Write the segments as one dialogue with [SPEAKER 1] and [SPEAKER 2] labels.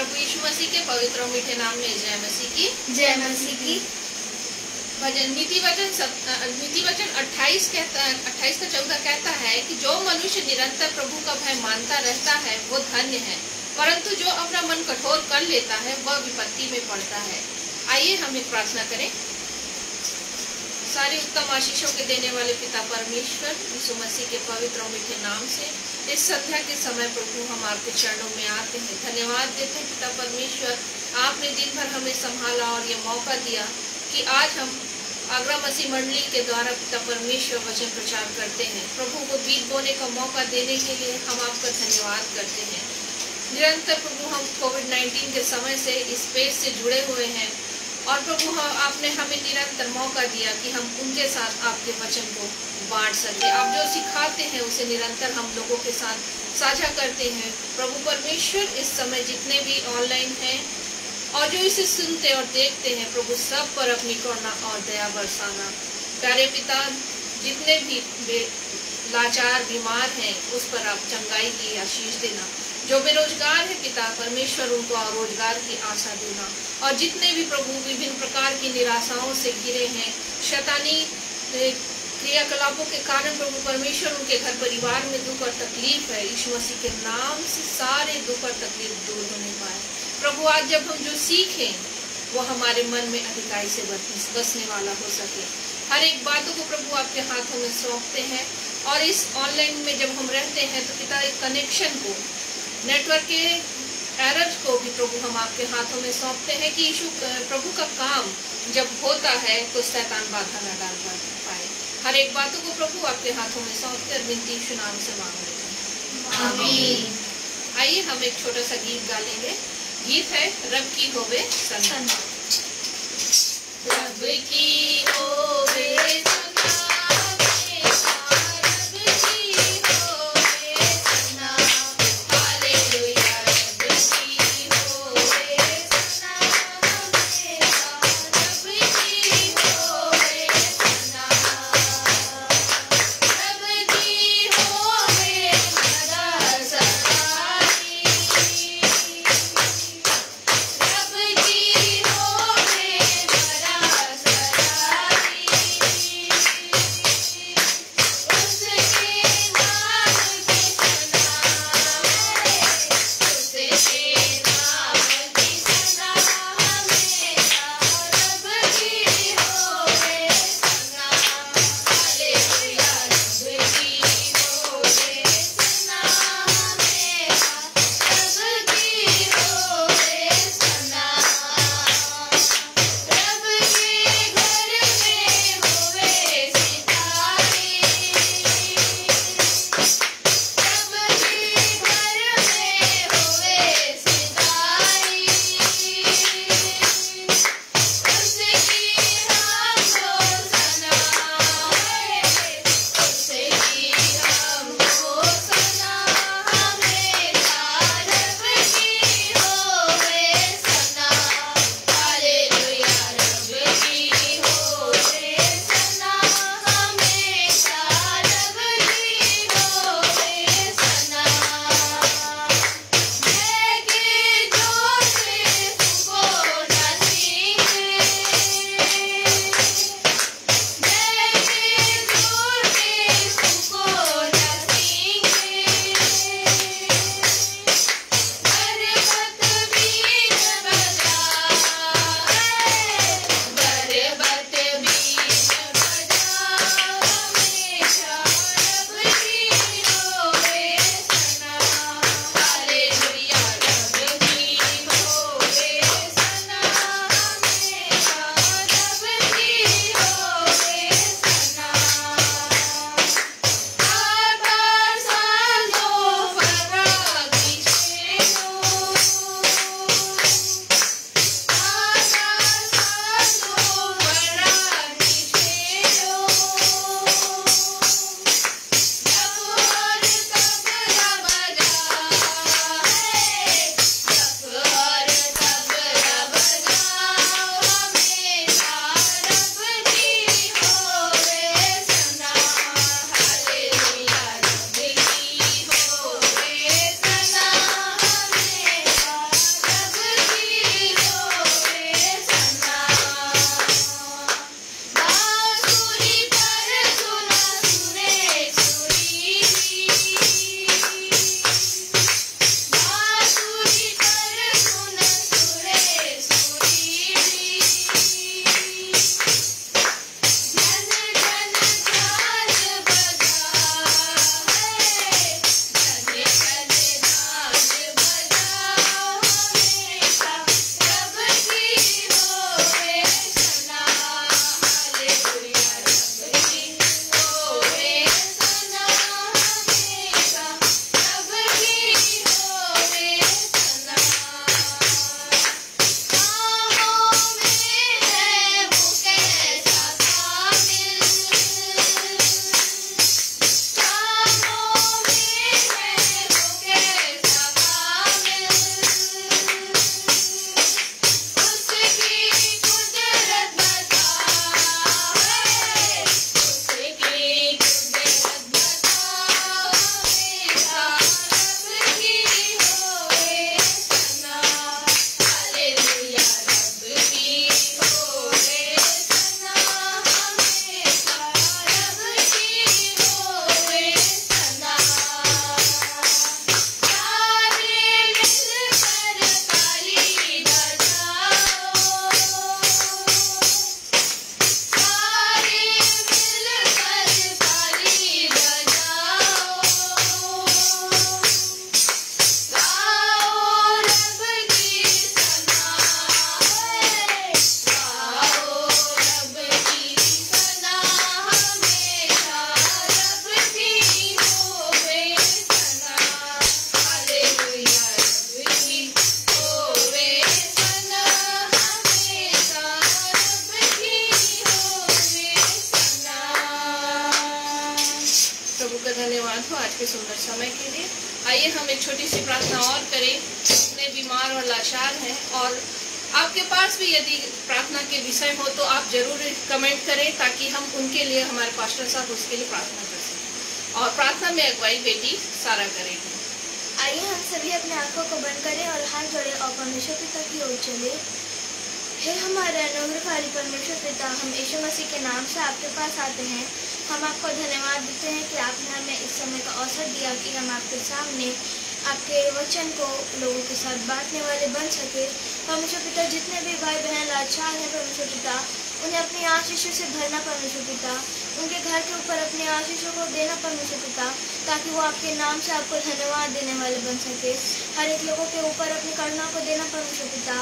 [SPEAKER 1] प्रभु यीशु मसीह के पवित्र और मीठे नाम में जय मसीह की।
[SPEAKER 2] जय मसीह की।
[SPEAKER 1] भजन नीति वचन 28 का 14 कहता है कि जो मनुष्य निरंतर प्रभु का भय मानता रहता है वो धन्य है, परंतु जो अपना मन कठोर कर लेता है वह विपत्ति में पड़ता है। आइए हम एक प्रार्थना करें। सारी उत्तम आशीषों के देने वाले पिता परमेश्वर यीशु मसीह के पवित्र और मीठे नाम से इस संध्या के समय प्रभु हम आपके चरणों में आते हैं, धन्यवाद देते हैं पिता परमेश्वर। आपने दिन भर हमें संभाला और ये मौका दिया कि आज हम आगरा मसीह मंडली के द्वारा पिता परमेश्वर वचन प्रचार करते हैं। प्रभु को बीज बोने का मौका देने के लिए हम आपका धन्यवाद करते हैं। निरंतर प्रभु हम कोविड-19 के समय से इस पेज से जुड़े हुए हैं और प्रभु आपने हमें निरंतर मौका दिया कि हम उनके साथ आपके वचन को बांट सके। आप जो सिखाते हैं उसे निरंतर हम लोगों के साथ साझा करते हैं। प्रभु परमेश्वर इस समय जितने भी ऑनलाइन हैं और जो इसे सुनते और देखते हैं प्रभु सब पर अपनी करुणा और दया बरसाना। प्यारे पिता, जितने भी लाचार बीमार हैं उस पर आप चंगाई की आशीष देना। जो बेरोजगार है पिता परमेश्वर उनको रोजगार की आशा देना। और जितने भी प्रभु विभिन्न प्रकार की निराशाओं से घिरे हैं, शैतानी क्रियाकलापों के कारण प्रभु परमेश्वर उनके घर परिवार में दुख और तकलीफ है, यीशु मसीह के नाम से सारे दुख और तकलीफ दूर होने पाए। प्रभु आज जब हम जो सीखें वो हमारे मन में अधिकाई से बसने वाला हो सके। हर एक बातों को प्रभु आपके हाथों में सौंपते हैं और इस ऑनलाइन में जब हम रहते हैं तो पिता एक कनेक्शन को, नेटवर्क के एरर्स को भी प्रभु हम आपके हाथों में सौंपते हैं कि यीशु प्रभु का काम जब होता है तो शैतान बाधा न डाल पाए। हर एक बातों को प्रभु आपके हाथों में सौंपते और विनती यीशु नाम से मांग लेते हैं, आमीन। आइए हम एक छोटा सा गीत गा लेंगे। गीत है रब की होवे सना। रब की होवे के सुंदर समय के लिए। आइए हम एक छोटी सी प्रार्थना और करें। जितने बीमार और लाचार हैं और आपके पास भी यदि प्रार्थना के विषय हो तो आप जरूर कमेंट करें, ताकि हम उनके लिए, हमारे पास्टर साहब उसके लिए प्रार्थना कर सकें। और प्रार्थना में अगुवाई बेटी सारा करेगी।
[SPEAKER 2] आइए हम सभी अपने आंखों को बंद करें और हाथ जोड़े और परमेश्वर पिता की ओर चले। हे हमारे अनुग्रहकारी परमेश्वर पिता, हम यीशु मसीह के नाम से आपके पास आते हैं। हम आपको धन्यवाद देते हैं कि आपने हमें इस समय का अवसर दिया कि हम आपके सामने आपके वचन को लोगों के साथ बांटने वाले बन सके। परमेश्वर पिता, जितने भी भाई बहन लाचार हैं परमेश्वर पिता, उन्हें अपनी आशीषों से भरना परमेश्वर पिता, उनके घर के ऊपर अपनी आशीषों को देना परमेश्वर पिता, ताकि वो आपके नाम से आपको धन्यवाद देने वाले बन सके। हर एक लोगों के ऊपर अपनी करुणा को देना परमेश्वर पिता।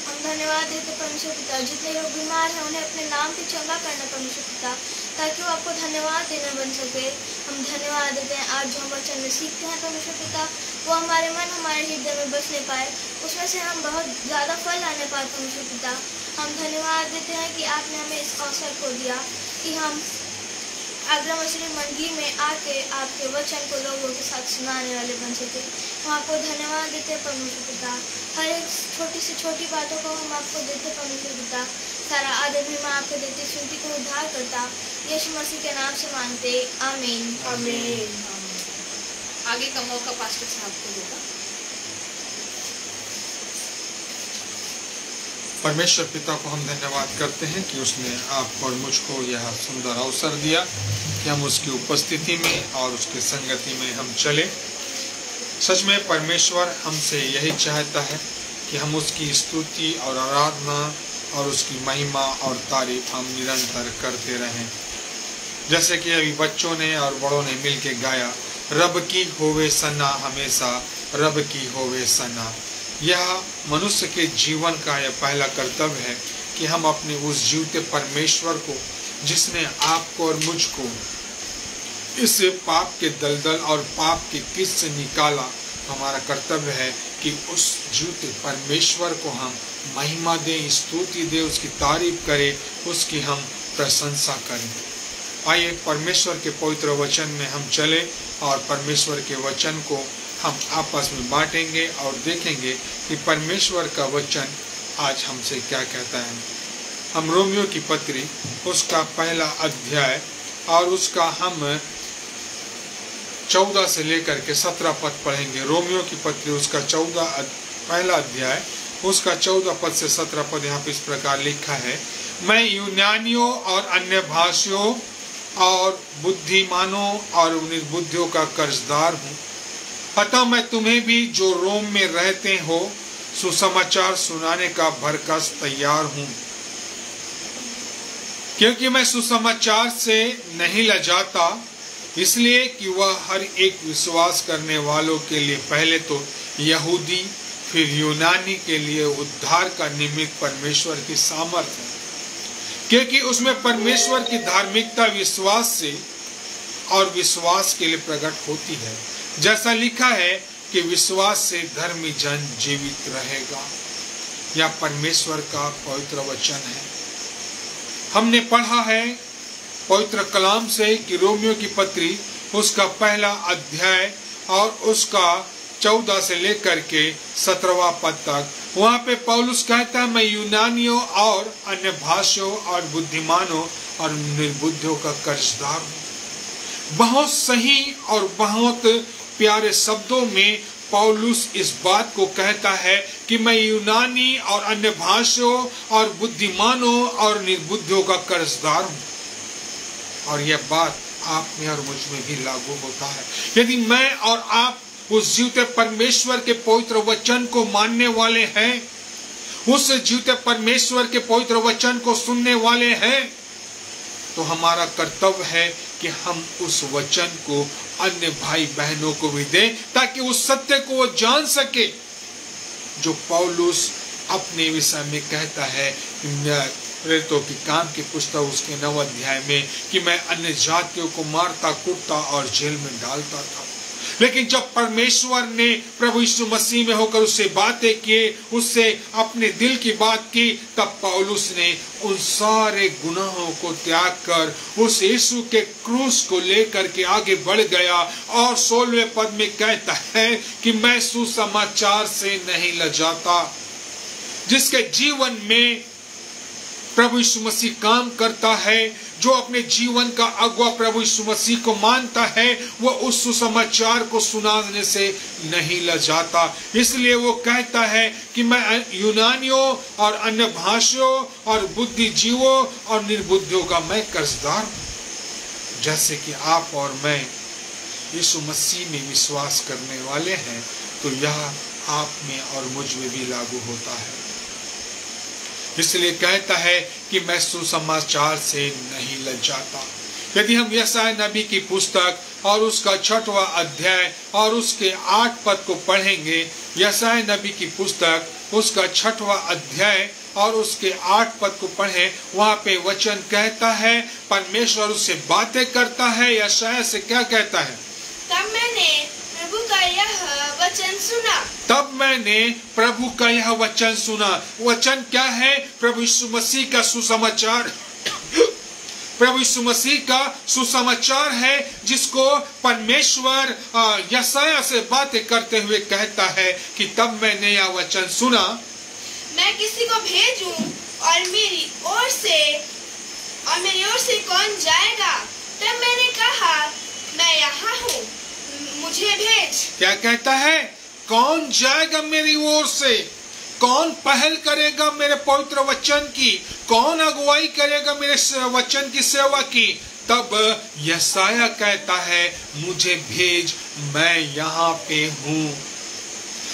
[SPEAKER 2] हम धन्यवाद देते परमेश्वर पिता, जितने लोग बीमार हैं उन्हें अपने नाम पे चंगा करना परमेश्वर पिता, ताकि वो आपको धन्यवाद देना बन सके। हम धन्यवाद देते हैं आज जो हम वचन में सीखते हैं परमेश्वर पिता, वो हमारे मन हमारे हृदय में बसने पाए, उसमें से हम बहुत ज़्यादा फल लाने पाए परमेश्वर पिता। हम धन्यवाद देते हैं कि आपने हमें इस अवसर को दिया कि हम आगरा मछली मंडी में आके आपके वचन को लोगों के साथ सुनाने वाले बन सके। हम आपको धन्यवाद देते हैं परमेश्वर पिता। हर एक छोटी से छोटी बातों को हम आपको देते परमेश्वर पिता। सारा आदर भी मैं आपको देती, स्तुति को उद्धार करता यीशु मसीह के नाम से मांगते, आमीन
[SPEAKER 1] आमीन। आगे का मौका पास्टर साहब को होगा।
[SPEAKER 3] परमेश्वर पिता को हम धन्यवाद करते हैं कि उसने आपको और मुझको यह सुंदर अवसर दिया कि हम उसकी उपस्थिति में और उसकी संगति में हम चले। सच में परमेश्वर हमसे यही चाहता है कि हम उसकी स्तुति और आराधना और उसकी महिमा और तारीफ हम निरंतर करते रहें। जैसे कि अभी बच्चों ने और बड़ों ने मिल के गाया, रब की होवे सना हमेशा, रब की होवे सना। यह मनुष्य के जीवन का यह पहला कर्तव्य है कि हम अपने उस जीवते परमेश्वर को, जिसने आपको और मुझको इस पाप के दलदल और पाप के किस से निकाला, हमारा कर्तव्य है कि उस जीवते परमेश्वर को हम महिमा दें, स्तुति दें, उसकी तारीफ करें, उसकी हम प्रशंसा करें। आइए परमेश्वर के पवित्र वचन में हम चले और परमेश्वर के वचन को हम आपस में बांटेंगे और देखेंगे कि परमेश्वर का वचन आज हमसे क्या कहता है। हम रोमियो की पत्री उसका पहला अध्याय और उसका हम 14 से लेकर के 17 पद पढ़ेंगे। रोमियो की पत्री उसका पहला अध्याय उसका 14 पद से 17 पद यहाँ पे इस प्रकार लिखा है, मैं यूनानियों और अन्य भाषियों और बुद्धिमानों और निर्बुद्धियों का कर्जदार हूँ, अतः मैं तुम्हें भी जो रोम में रहते हो सुसमाचार सुनाने का भरकस तैयार हूँ, क्योंकि मैं सुसमाचार से नहीं लजाता, इसलिए कि वह हर एक विश्वास करने वालों के लिए पहले तो यहूदी फिर यूनानी के लिए उद्धार का निमित्त परमेश्वर की सामर्थ्य है, क्योंकि उसमें परमेश्वर की धार्मिकता विश्वास से और विश्वास के लिए प्रकट होती है। जैसा लिखा है कि विश्वास से धर्मी जन जीवित रहेगा। यह परमेश्वर का पवित्र वचन है। हमने पढ़ा है पवित्र कलाम से कि रोमियो की पत्री उसका पहला अध्याय और उसका 14 से लेकर के 17वां पद तक, वहां पे पौलुस कहता है, मैं यूनानियों और अन्य भाषियों और बुद्धिमानों और निर्बुद्धियों का कर्जदार हूं। बहुत सही और बहुत प्यारे शब्दों में पौलुस इस बात को कहता है कि मैं यूनानी और अन्य भाषियों और बुद्धिमानों और निर्बुद्धियों का कर्जदार हूं। और यह बात आप में और मुझ में भी लागू होता है। यदि मैं और आप उस जीवते परमेश्वर के पवित्र वचन को मानने वाले हैं, उस जीवते परमेश्वर के पवित्र वचन को सुनने वाले हैं, तो हमारा कर्तव्य है कि हम उस वचन को अन्य भाई बहनों को भी दें, ताकि उस सत्य को वो जान सके जो पौलुस अपने विषय में कहता है प्रेरितों की काम की पुस्तक उसके 9 अध्याय में कि मैं अन्य जातियों को मारता, कुटता और जेल में डालता था। लेकिन जब परमेश्वर ने प्रभु यीशु मसीह में होकर उससे बातें किए, उससे अपने दिल की बात की, तब पौलुस ने उन सारे गुनाहों को त्याग कर उस यीशु के क्रूस को लेकर के आगे बढ़ गया और 16वें पद में कहता है कि मैं सुसमाचार से नहीं लजाता। जिसके जीवन में प्रभु यीशु मसीह काम करता है, जो अपने जीवन का अगुवा प्रभु यीशु मसीह को मानता है, वो उस सुसमाचार को सुनाने से नहीं लजाता। इसलिए वो कहता है कि मैं यूनानियों और अन्य भाषियों और बुद्धिजीवों और निर्बुद्धियों का मैं कर्जदार हूं। जैसे कि आप और मैं यीशु मसीह में विश्वास करने वाले हैं, तो यह आप में और मुझ में भी लागू होता है। इसलिए कहता है कि मैं सुसमाचार से नहीं लजाता। यदि हम यशायाह नबी की पुस्तक और उसका 6वां अध्याय और उसके 8 पद को पढ़ेंगे, यशायाह नबी की पुस्तक उसका 6वां अध्याय और उसके 8 पद को पढ़ें, वहां पे वचन कहता है, परमेश्वर उससे बातें करता है। यशायाह से क्या कहता है?
[SPEAKER 2] तब मैंने प्रभु का यह वचन सुना।
[SPEAKER 3] तब मैंने प्रभु का यह वचन सुना। वचन क्या है? प्रभु यीशु मसीह का सुसमाचार। प्रभु यीशु मसीह का सुसमाचार है, जिसको परमेश्वर यशायाह से बातें करते हुए कहता है कि तब मैंने यह वचन सुना,
[SPEAKER 2] मैं किसी को भेजूं और मेरी ओर से कौन जाएगा? तब मैंने कहा, मैं यहाँ हूँ, मुझे भेज। क्या
[SPEAKER 3] कहता है? कौन जाएगा मेरी ओर से? कौन पहल करेगा मेरे पवित्र वचन की? कौन अगुवाई करेगा मेरे वचन की सेवा की? तब यशायाह कहता है, मुझे भेज, मैं यहाँ पे हूँ।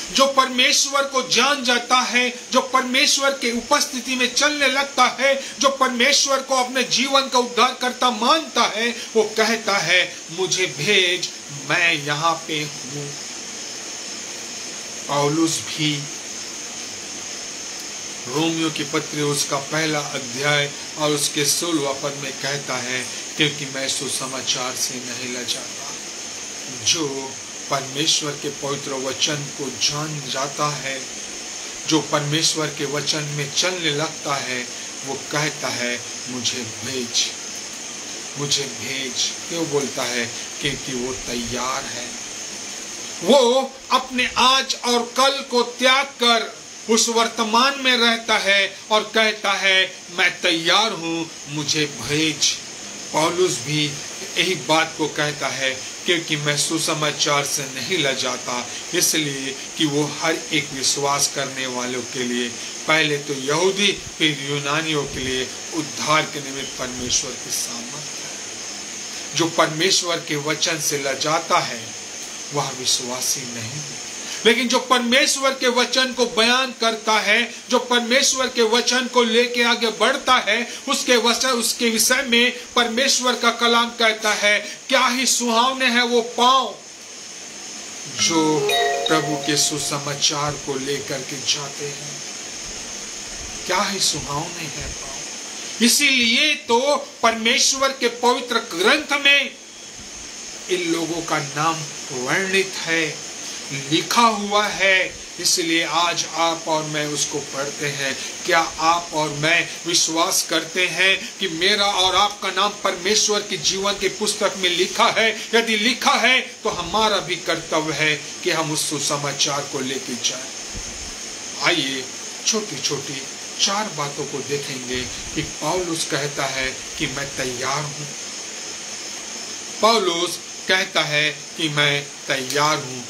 [SPEAKER 3] जो परमेश्वर को जान जाता है, जो परमेश्वर के उपस्थिति में चलने लगता है, जो परमेश्वर को अपने जीवन का उद्धारकर्ता मानता है, वो कहता है, मुझे भेज, मैं यहाँ पे हूँ। पौलुस भी रोमियो की पत्री उसका 1 अध्याय और उसके 16वां पद में कहता है, क्योंकि मैं सुसमाचार से नहीं लजाता। जो परमेश्वर के पवित्र वचन को जान जाता है, जो परमेश्वर के वचन में चलने लगता है, वो कहता है, मुझे भेज, मुझे भेज। क्यों बोलता है? क्योंकि वो तैयार है। वो अपने आज और कल को त्याग कर उस वर्तमान में रहता है और कहता है, मैं तैयार हूं, मुझे भेज। पौलुस भी यही बात को कहता है, क्योंकि मैं सुसमाचार से नहीं लजाता, इसलिए कि वो हर एक विश्वास करने वालों के लिए, पहले तो यहूदी फिर यूनानियों के लिए उद्धार के निमित्त परमेश्वर की सामर्थ है। जो परमेश्वर के वचन से लजाता है वह विश्वासी नहीं, लेकिन जो परमेश्वर के वचन को बयान करता है, जो परमेश्वर के वचन को लेके आगे बढ़ता है, उसके विषय में परमेश्वर का कलाम कहता है, क्या ही सुहावने हैं वो पांव जो प्रभु के सुसमाचार को लेकर के जाते हैं। क्या ही सुहावने हैं पांव। इसीलिए तो परमेश्वर के पवित्र ग्रंथ में इन लोगों का नाम वर्णित है, लिखा हुआ है। इसलिए आज आप और मैं उसको पढ़ते हैं। क्या आप और मैं विश्वास करते हैं कि मेरा और आपका नाम परमेश्वर की जीवन की पुस्तक में लिखा है? यदि लिखा है तो हमारा भी कर्तव्य है कि हम उस सुसमाचार को लेके जाएं। आइए छोटी छोटी 4 बातों को देखेंगे कि पौलुस कहता है कि मैं तैयार हूं। पौलुस कहता है कि मैं तैयार हूं।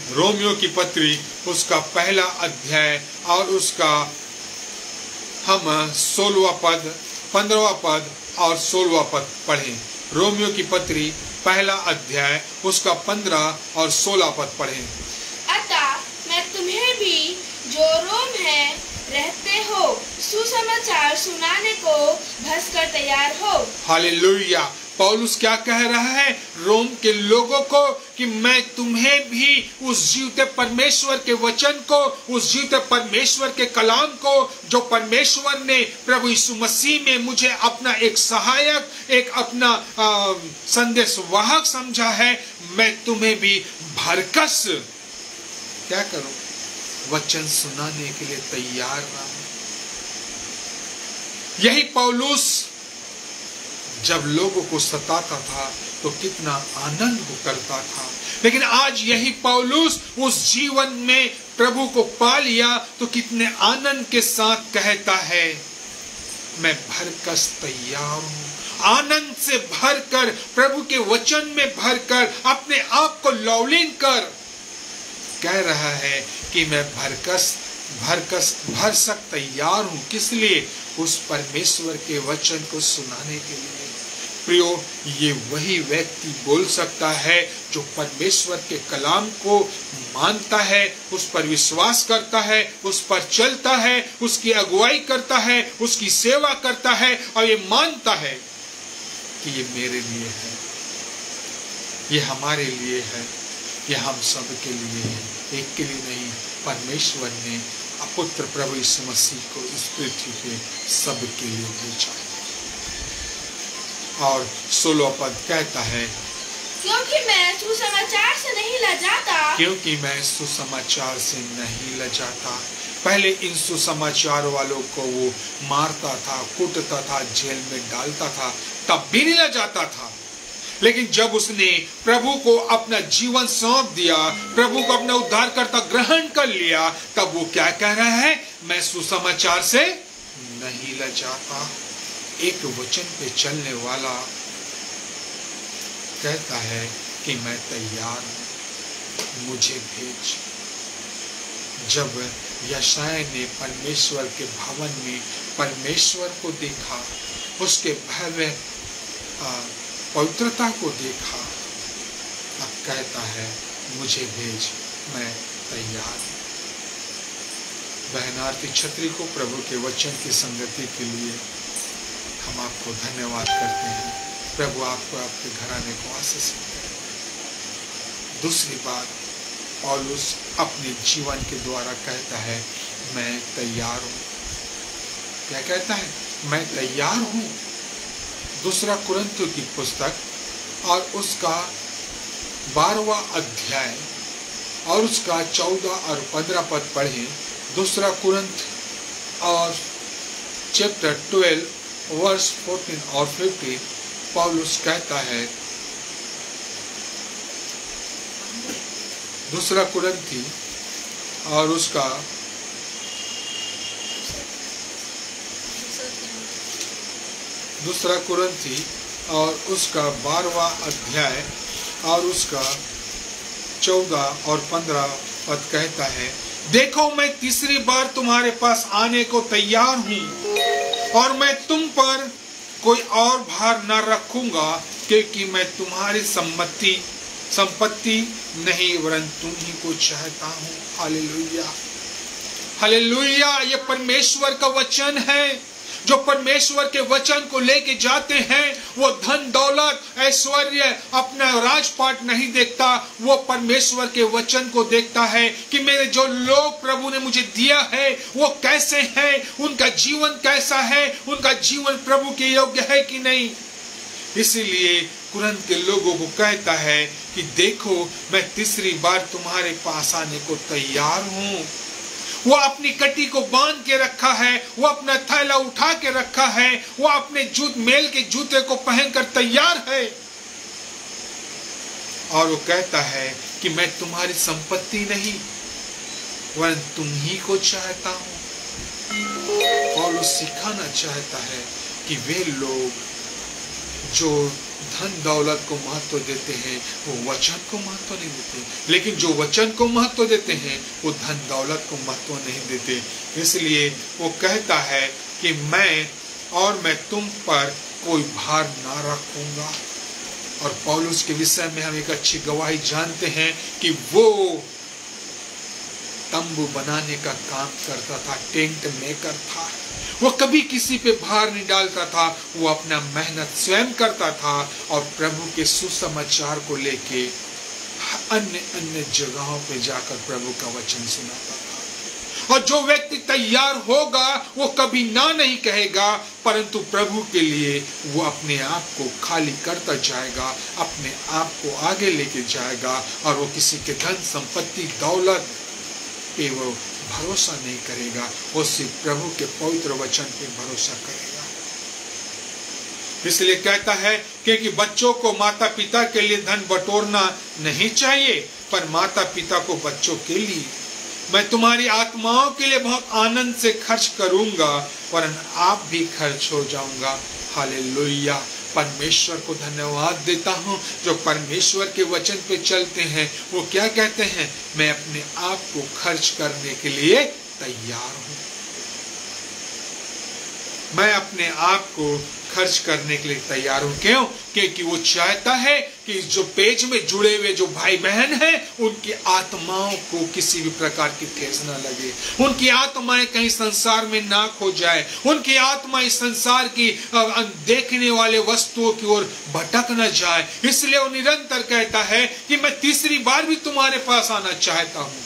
[SPEAKER 3] रोमियो की पत्री उसका 1 अध्याय और उसका हम 16वां पद, 15वां पद और 16वां पद पढ़ें। रोमियो की पत्री 1 अध्याय उसका 15 और 16 पद पढ़ें।
[SPEAKER 2] अतः मैं तुम्हें भी जो रोम है रहते हो सुसमाचार सुनाने को भस कर तैयार हो।
[SPEAKER 3] हालेलुया। पौलुस क्या कह रहा है रोम के लोगों को कि मैं तुम्हें भी उस जीवते परमेश्वर के वचन को, उस जीवते परमेश्वर के कलाम को, जो परमेश्वर ने प्रभु यीशु मसीह में मुझे अपना एक सहायक, एक अपना संदेश वाहक समझा है, मैं तुम्हें भी भरकस क्या करूं, वचन सुनाने के लिए तैयार रहा। यही पौलुस जब लोगों को सताता था तो कितना आनंद वो करता था, लेकिन आज यही पौलुस उस जीवन में प्रभु को पा लिया तो कितने आनंद के साथ कहता है मैं भरकस तैयार हूं। आनंद से भरकर, प्रभु के वचन में भरकर, अपने आप को लवलीन कर कह रहा है कि मैं भरसक तैयार हूं। किस लिए? उस परमेश्वर के वचन को सुनाने के लिए। प्रियो, ये वही व्यक्ति बोल सकता है जो परमेश्वर के कलाम को मानता है, उस पर विश्वास करता है, उस पर चलता है, उसकी अगुवाई करता है, उसकी सेवा करता है और ये मानता है कि ये मेरे लिए है, ये हमारे लिए है, ये हम सब के लिए है, एक के लिए नहीं। परमेश्वर ने पुत्र प्रभु यीशु मसीह को इस पृथ्वी पे सब के लिए भेजा। और 16 पद कहता है
[SPEAKER 2] क्योंकि मैं सुसमाचार से नहीं लजाता,
[SPEAKER 3] क्योंकि मैं सुसमाचार से नहीं लजाता। पहले इन सुसमाचार वालों को वो मारता था, कूटता था, जेल में डालता था, तब भी नहीं लजाता था। लेकिन जब उसने प्रभु को अपना जीवन सौंप दिया, प्रभु को अपना उद्धारकर्ता ग्रहण कर लिया, तब वो क्या कह रहा है? मैं सुसमाचार से नहीं लजाता। एक वचन पे चलने वाला कहता है कि मैं तैयार हूं, मुझे भेज। जब यशायाह ने परमेश्वर के भवन में परमेश्वर को देखा, उसके भव्य पवित्रता को देखा, अब कहता है मुझे भेज, मैं तैयार हूं। बहनार्थी छत्री को प्रभु के वचन की संगति के लिए हम आपको धन्यवाद करते हैं। प्रभु आपको, आपके घराने को आशीष करे। दूसरी बात, पौलुस अपने जीवन के द्वारा कहता है मैं तैयार हूं। क्या कहता है? मैं तैयार हूं। दूसरा कुरिन्थियों की पुस्तक और उसका 12वां अध्याय और उसका 14 और 15 पद पढ़ें। दूसरा कुरिन्थ और चैप्टर 12 वर्स 14 और 15 पौलुस कहता है, दूसरा कुरिन्थी और उसका दूसरा कुरिन्थी और उसका 12वां अध्याय और उसका 14 और 15 पद कहता है, देखो मैं तीसरी बार तुम्हारे पास आने को तैयार हूं और मैं तुम पर कोई और भार न रखूंगा, क्योंकि मैं तुम्हारी संपत्ति नहीं वरन तुम ही को चाहता हूं। Hallelujah, hallelujah. ये परमेश्वर का वचन है। जो परमेश्वर के वचन को लेके जाते हैं वो धन दौलत ऐश्वर्य अपना राजपाट नहीं देखता, वो परमेश्वर के वचन को देखता है कि मेरे जो लोग प्रभु ने मुझे दिया है वो कैसे हैं, उनका जीवन कैसा है, उनका जीवन प्रभु के योग्य है कि नहीं। इसीलिए कुरिन्थ के लोगों को कहता है कि देखो मैं तीसरी बार तुम्हारे पास आने को तैयार हूं। वो अपनी कटी को बांध के रखा है, वो अपना थैला उठा के रखा है, वो अपने मेल के जूते को पहनकर तैयार है और वो कहता है कि मैं तुम्हारी संपत्ति नहीं वरन तुम ही को चाहता हूं। और वो सिखाना चाहता है कि वे लोग जो धन दौलत को महत्व देते हैं वो वचन को महत्व नहीं देते, लेकिन जो वचन को महत्व देते हैं वो धन दौलत को महत्व नहीं देते। इसलिए वो कहता है कि मैं तुम पर कोई भार ना रखूंगा। और पौलुस के विषय में हम एक अच्छी गवाही जानते हैं कि वो तंबू बनाने का काम करता था, टेंट मेकर था। वो कभी किसी पे भार नहीं डालता था, वो अपना मेहनत स्वयं करता था और प्रभु के सुसमाचार को लेके अन्य अन्य जगहों पे जाकर प्रभु का वचन सुनाता था। और जो व्यक्ति तैयार होगा वो कभी ना नहीं कहेगा, परंतु प्रभु के लिए वो अपने आप को खाली करता जाएगा, अपने आप को आगे लेके जाएगा और वो किसी के धन संपत्ति दौलत पे वो भरोसा नहीं करेगा, वो सिर्फ प्रभु के पवित्र वचन पे भरोसा करेगा। इसलिए कहता है कि बच्चों को माता पिता के लिए धन बटोरना नहीं चाहिए, पर माता पिता को बच्चों के लिए। मैं तुम्हारी आत्माओं के लिए बहुत आनंद से खर्च करूंगा, वरन आप भी खर्च हो जाऊंगा। हालेलुया। परमेश्वर को धन्यवाद देता हूं जो परमेश्वर के वचन पे चलते हैं। वो क्या कहते हैं? मैं अपने आप को खर्च करने के लिए तैयार हूं। मैं अपने आप को खर्च करने के लिए तैयार हूं। क्यों? क्योंकि वो चाहता है कि जो पेज में जुड़े हुए जो भाई बहन हैं उनकी आत्माओं को किसी भी प्रकार की ठेस न लगे, उनकी आत्माएं कहीं संसार में ना खो जाए, उनकी आत्मा इस संसार की देखने वाले वस्तुओं की ओर भटक न जाए। इसलिए वो निरंतर कहता है कि मैं तीसरी बार भी तुम्हारे पास आना चाहता हूं।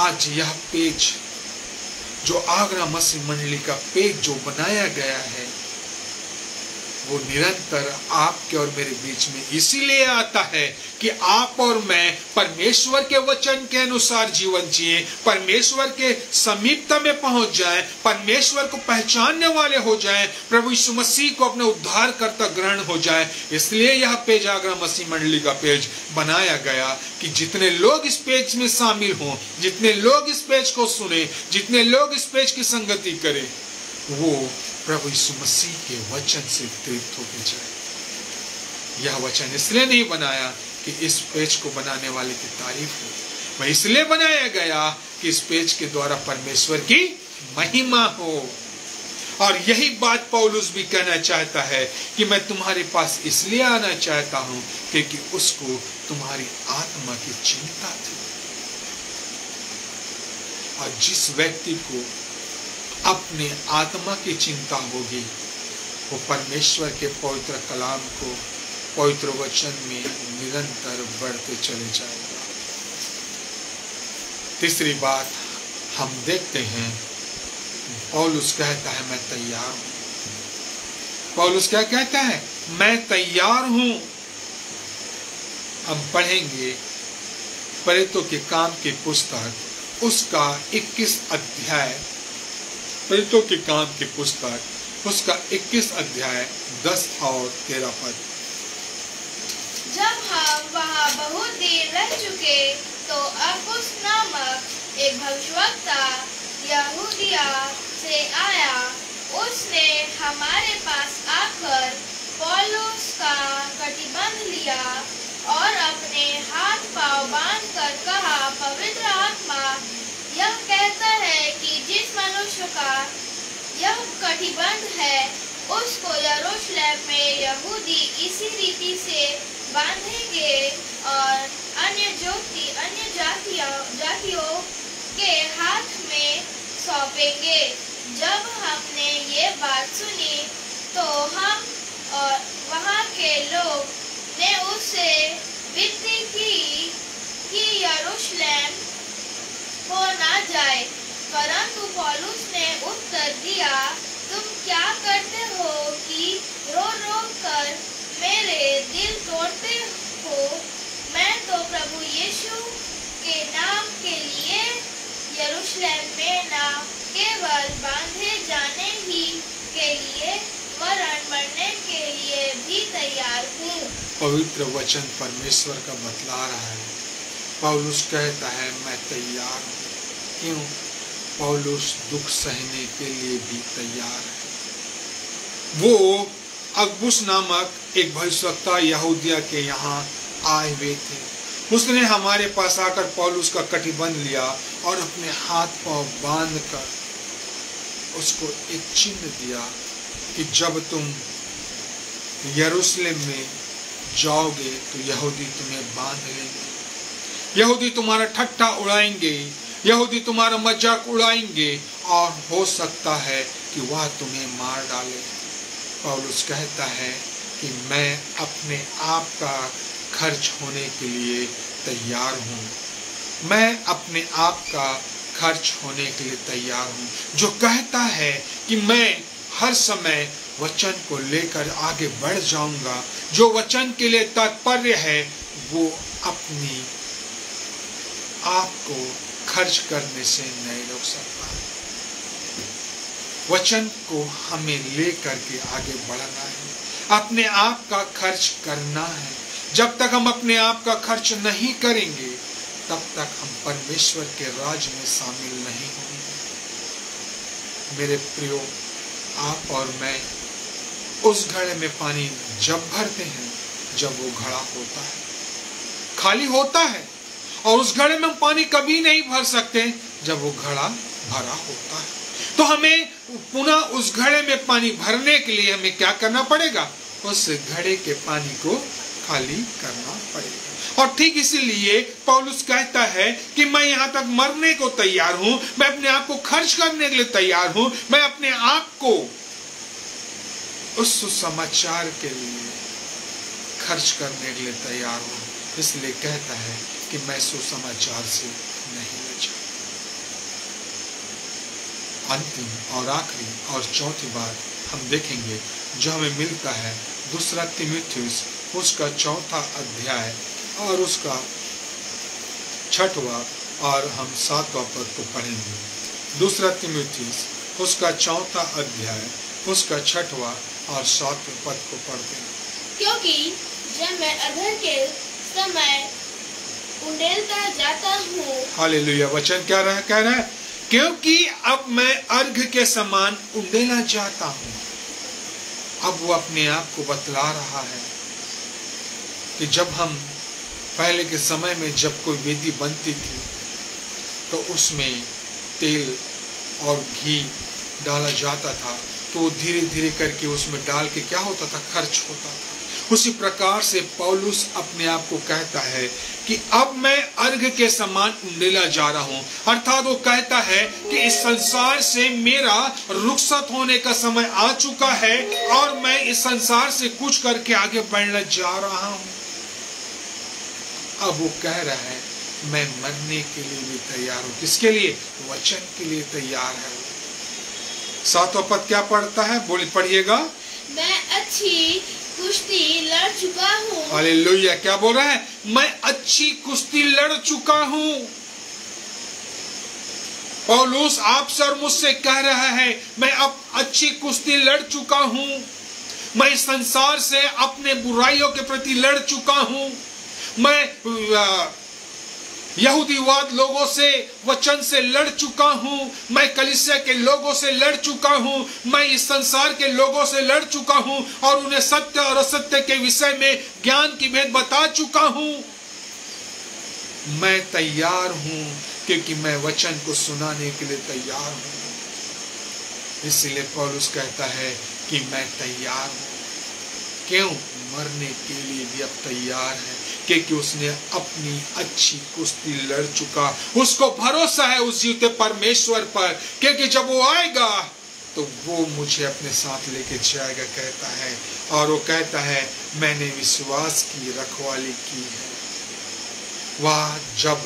[SPEAKER 3] आज यह पेज जो आगरा मसीह मंडली का पेज जो बनाया गया है वो निरंतर आपके और मेरे बीच में इसीलिए आता है कि आप और मैं परमेश्वर के वचन के अनुसार जीवन जिए, परमेश्वर के समीपता में पहुंच जाए, परमेश्वर को पहचानने वाले हो जाए, प्रभु यीशु मसीह को अपने उद्धारकर्ता ग्रहण हो जाए। इसलिए यह पेज आगरा मसीह मंडली का पेज बनाया गया कि जितने लोग इस पेज में शामिल हों, जितने लोग इस पेज को सुने, जितने लोग इस पेज की संगति करें, वो प्रभु यीशु मसीह के वचन से तृप्त होके जाए। यह वचन इसलिए नहीं बनाया कि इस पेज को बनाने वाले की तारीफ हो, वह इसलिए बनाया गया कि इस पेज के द्वारा परमेश्वर की महिमा हो। और यही बात पौलुस भी कहना चाहता है कि मैं तुम्हारे पास इसलिए आना चाहता हूं क्योंकि उसको तुम्हारी आत्मा की चिंता थी। और जिस व्यक्ति को अपने आत्मा की चिंता होगी वो परमेश्वर के पवित्र कलाम को पवित्र वचन में निरंतर बढ़ते चले जाएगा। तीसरी बात हम देखते हैं, पौलुस कहता है मैं तैयार हूं। पौलुस क्या कहता है? मैं तैयार हूं। हम पढ़ेंगे प्रेरितों के काम की पुस्तक उसका 21 अध्याय, प्रेरितों के काम की पुस्तक उसका 21 अध्याय 10 और 13 पद।
[SPEAKER 2] जब हम वहाँ बहुत देर रह चुके तो अगबुस नामक एक भविष्यवक्ता यहूदिया से आया। उसने हमारे पास आकर पौलुस का कटिबंध लिया और अपने हाथ पांव बांधकर कहा, पवित्र आत्मा यह कहता है कि जिस मनुष्य का यह कटिबंध है उसको यरूशलेम में यहूदी इसी रीति से बांधेंगे और अन्य जातियों के हाथ में सौंपेंगे। जब हमने ये बात सुनी तो हम और वहाँ के लोग ने उससे विनती की कि यरूशलेम हो ना जाए, परंतु पौलुस ने उत्तर दिया, तुम क्या करते हो कि रो रो कर मेरे दिल तोड़ते हो? मैं तो प्रभु यीशु के नाम के लिए यरूशलेम में न केवल बांधे जाने ही के लिए वरन मरने के लिए भी तैयार हूँ।
[SPEAKER 3] पवित्र वचन परमेश्वर का बतला रहा है। पौलुस कहता है मैं तैयार हूँ। क्यों? पौलुस दुख सहने के लिए भी तैयार है। वो अगबुस नामक एक भविष्यवक्ता यहूदिया के यहाँ आए हुए थे। उसने हमारे पास आकर पौलुस का कटिबंध लिया और अपने हाथ पांव बांध कर उसको एक चिन्ह दिया कि जब तुम यरूशलेम में जाओगे तो यहूदी तुम्हें बांध लेंगे, यहूदी तुम्हारा ठट्ठा उड़ाएंगे, यहूदी तुम्हारा मजाक उड़ाएंगे और हो सकता है कि वह तुम्हें मार डाले। पौलुस कहता है कि मैं अपने आप का खर्च होने के लिए तैयार हूँ। मैं अपने आप का खर्च होने के लिए तैयार हूँ, जो कहता है कि मैं हर समय वचन को लेकर आगे बढ़ जाऊंगा। जो वचन के लिए तात्पर्य है वो अपनी आप को खर्च करने से नहीं रोक सकता। वचन को हमें लेकर के आगे बढ़ना है, अपने आप का खर्च करना है। जब तक हम अपने आप का खर्च नहीं करेंगे तब तक हम परमेश्वर के राज में शामिल नहीं होंगे। मेरे प्रियो, आप और मैं उस घड़े में पानी जब भरते हैं जब वो घड़ा होता है, खाली होता है, और उस घड़े में हम पानी कभी नहीं भर सकते जब वो घड़ा भरा होता है। तो हमें पुनः उस घड़े में पानी भरने के लिए हमें क्या करना पड़ेगा? उस घड़े के पानी को खाली करना पड़ेगा। और ठीक इसीलिए पौलुस कहता है कि मैं यहाँ तक मरने को तैयार हूँ, मैं अपने आप को खर्च करने के लिए तैयार हूँ, मैं अपने आप को उस सुसमाचार के लिए खर्च करने के लिए तैयार हूँ। इसलिए कहता है कि मैं सुसमाचार से नहीं लजा। अंतिम और आखिरी और चौथी बात हम देखेंगे जो हमें मिलता है 2 तीमुथियुस उसका 4 अध्याय और उसका 6वां और हम 7वां पद को पढ़ेंगे। 2 तीमुथियुस उसका 4 अध्याय उसका 6वां और 7वां पद को पढ़ते हैं।
[SPEAKER 2] क्योंकि जब मैं अधर के समय उंडेलता जाता हूँ।
[SPEAKER 3] हालेलुया। वचन क्या कह रहा है? क्योंकि अब मैं अर्घ के समान उंडेला जाता हूँ। अब वो अपने आप को बतला रहा है कि जब हम पहले के समय में जब कोई वेदी बनती थी तो उसमें तेल और घी डाला जाता था, तो धीरे धीरे करके उसमें डाल के क्या होता था? खर्च होता था। उसी प्रकार से पौलुस अपने आप को कहता है कि अब मैं अर्घ के समान उंडेला जा रहा हूं। अर्थात वो कहता है कि इस संसार से मेरा रुखसत होने का समय आ चुका है और मैं इस संसार से कुछ करके आगे बढ़ने जा रहा हूं। अब वो कह रहा है मैं मरने के लिए भी तैयार हूं। किसके लिए? वचन के लिए तैयार है। 7वां पद क्या पढ़ता है? पढ़िएगा।
[SPEAKER 2] मैं अच्छी कुश्ती लड़ चुका हूँ।
[SPEAKER 3] हालेलुया। क्या बोल रहा है? मैं अच्छी कुश्ती लड़ चुका हूँ। पौलुस आपसे और मुझसे कह रहा है मैं अब अच्छी कुश्ती लड़ चुका हूँ। मैं इस संसार से अपने बुराइयों के प्रति लड़ चुका हूँ। मैं यहूदीवाद लोगों से वचन से लड़ चुका हूँ। मैं कलीसिया के लोगों से लड़ चुका हूँ। मैं इस संसार के लोगों से लड़ चुका हूँ और उन्हें सत्य और असत्य के विषय में ज्ञान की भेद बता चुका हूँ। मैं तैयार हूँ क्योंकि मैं वचन को सुनाने के लिए तैयार हूँ। इसलिए पौलुस कहता है कि मैं तैयार हूँ। क्यों? मरने के लिए भी अब तैयार है क्योंकि उसने अपनी अच्छी कुश्ती लड़ चुका। उसको भरोसा है उस जीवते परमेश्वर पर, क्योंकि जब वो आएगा तो वो मुझे अपने साथ लेके जाएगा, कहता है। और वो कहता है मैंने विश्वास की रखवाली की है। वह जब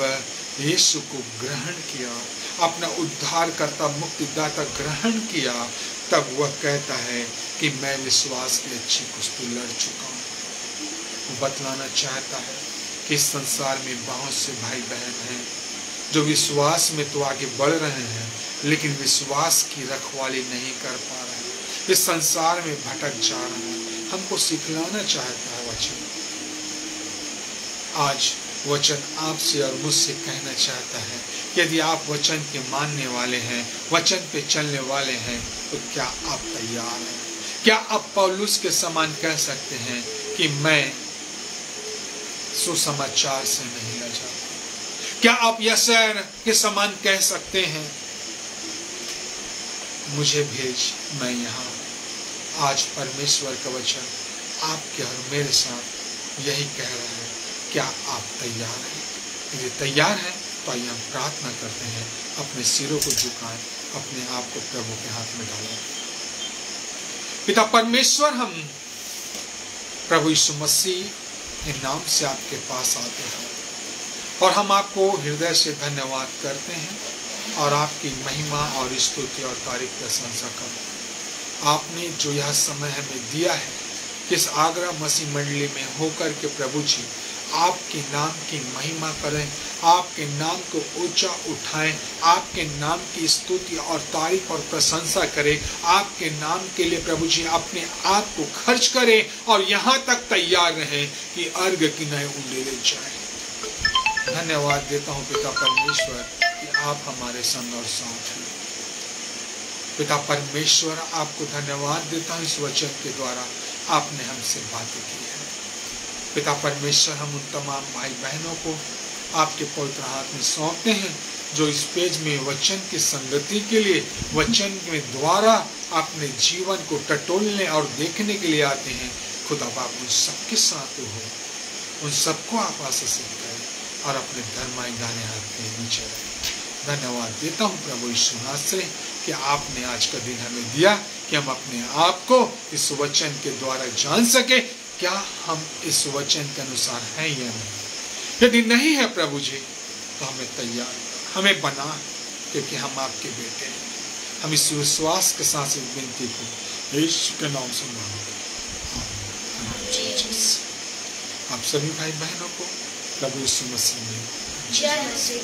[SPEAKER 3] यीशु को ग्रहण किया, अपना उद्धारकर्ता मुक्तिदाता ग्रहण किया, तब वह कहता है कि मैं विश्वास की अच्छी कुश्ती लड़ चुका हूँ। वो बतलाना चाहता है कि इस संसार में बहुत से भाई बहन हैं जो विश्वास में तो आगे बढ़ रहे हैं लेकिन विश्वास की रखवाली नहीं कर पा रहे हैं, इस संसार में भटक जा रहे हैं। हमको सिखलाना चाहता है वचन। आज वचन आपसे और मुझसे कहना चाहता है यदि आप वचन के मानने वाले हैं, वचन पे चलने वाले हैं, तो क्या आप तैयार हैं? क्या आप पौलुस के समान कह सकते हैं कि मैं सुसमाचार से नहीं लजा? क्या आप यशायाह के समान कह सकते हैं मुझे भेज, मैं यहाँ? आज परमेश्वर का वचन आपके और मेरे साथ यही कह रहा है। क्या आप तैयार हैं? यदि तैयार हैं तो आइए हम प्रार्थना करते हैं। अपने सिरों को झुकाएं, अपने आप को प्रभु के हाथ में डालें। पिता परमेश्वर, हम प्रभु यीशु मसीह के नाम से आपके पास आते हैं और हम आपको हृदय से धन्यवाद करते हैं और आपकी महिमा और स्तुति और तारीफ प्रशंसा करते। आपने जो यह समय हमें दिया है किस आगरा मसीह मंडली में होकर के प्रभु जी आपके नाम की महिमा करें, आपके नाम को ऊंचा उठाएं, आपके नाम की स्तुति और तारीफ और प्रशंसा करें, आपके नाम के लिए प्रभु जी अपने आप को खर्च करें और यहाँ तक तैयार रहें कि अर्घ की नए उंडेले जाए। धन्यवाद देता हूँ पिता परमेश्वर कि आप हमारे संग और साथ हैं। पिता परमेश्वर, आपको धन्यवाद देता हूँ इस वचन के द्वारा आपने हमसे बातें की है। पिता परमेश्वर, हम उन तमाम भाई बहनों को आपके पवित्र हाथ में सौंपते हैं जो इस पेज में वचन की संगति के लिए वचन में द्वारा अपने जीवन को टटोलने और देखने के लिए आते हैं। खुदा बाप उन सबके साथ हो, उन सबको आप आशीषित करें और अपने धर्माई दाने हाथ में नीचे रखें। धन्यवाद देता हूँ प्रभु यीशु नाथ से कि आपने आज का दिन हमें दिया कि हम अपने आप को इस वचन के द्वारा जान सके क्या हम इस वचन के अनुसार हैं या नहीं। यदि नहीं है प्रभु जी तो हमें तैयार, हमें बना, क्योंकि हम आपके बेटे हैं। हम इस विश्वास के साथ इस विनती को यीशु के नाम से मांगते हैं। आप सभी भाई बहनों को प्रभु यीशु मसीह में
[SPEAKER 2] जय मसीह।